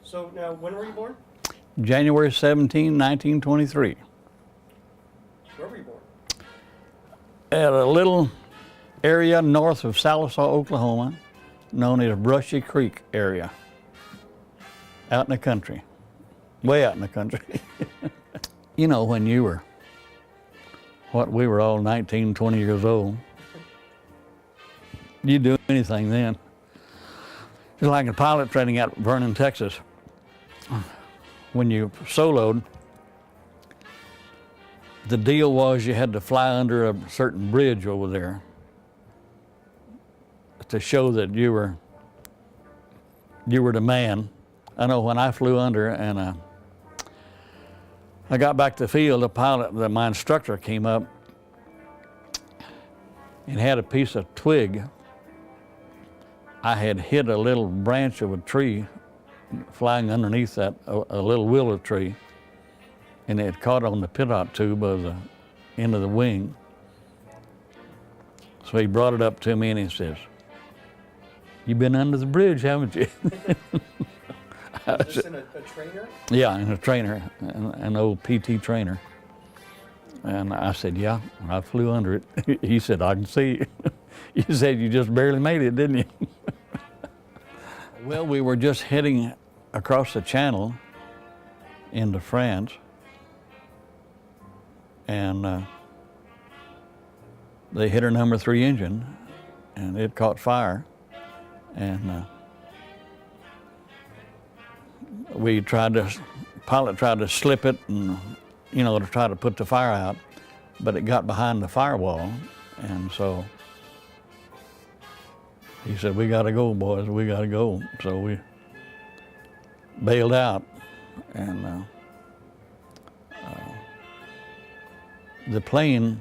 So now, when were you born? January 17, 1923. Where were you born? At a little area north of Sallisaw, Oklahoma, known as Brushy Creek area. Out in the country, way out in the country. You know, when you were, we were all 19, 20 years old, you'd do anything then. Just like in pilot training at Vernon, Texas. When you soloed, the deal was you had to fly under a certain bridge over there to show that you were the man. I know when I flew under and I got back to the field, my instructor came up and had a piece of twig. I had hit a little branch of a tree flying underneath that, a little willow tree, and it caught on the pitot tube of the end of the wing. So he brought it up to me and he says, "You've been under the bridge, haven't you?" Was this in a trainer? Yeah, in a trainer, an old PT trainer. And I said, "Yeah, I flew under it." He said, "I can see." You said you just barely made it, didn't you? Well, we were just heading across the channel into France, and they hit our number 3 engine, and it caught fire, and pilot tried to slip it, and to try to put the fire out, but it got behind the firewall, and so he said, "We gotta go, boys, we gotta go." So we bailed out, and the plane,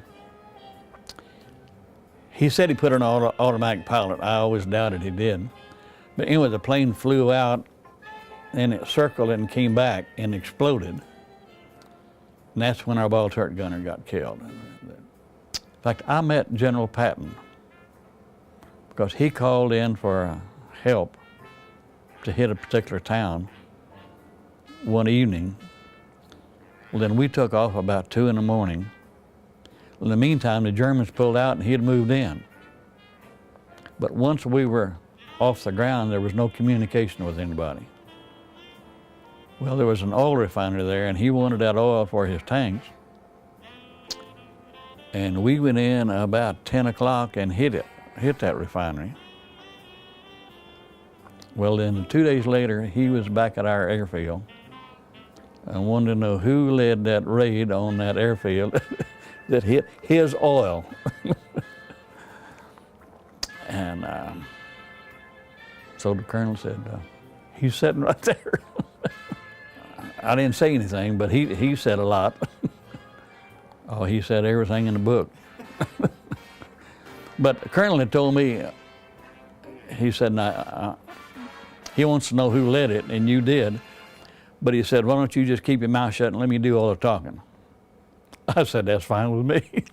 he said he put an automatic pilot. I always doubted he did. But anyway, the plane flew out, and it circled and came back and exploded. And that's when our ball turret gunner got killed. In fact, I met General Patton because he called in for help to hit a particular town one evening. Well, then we took off about 2 in the morning. In the meantime, the Germans pulled out and he had moved in. But once we were off the ground, there was no communication with anybody. Well, there was an oil refinery there, and he wanted that oil for his tanks. And we went in about 10 o'clock and hit that refinery. Well, then 2 days later, he was back at our airfield and wanted to know who led that raid on that airfield that hit his oil. And so the colonel said, "He's sitting right there." I didn't say anything, but he said a lot. Oh, he said everything in the book. But the colonel had told me, he said, he wants to know who led it, and you did. But he said, "Why don't you just keep your mouth shut and let me do all the talking?" I said, "That's fine with me."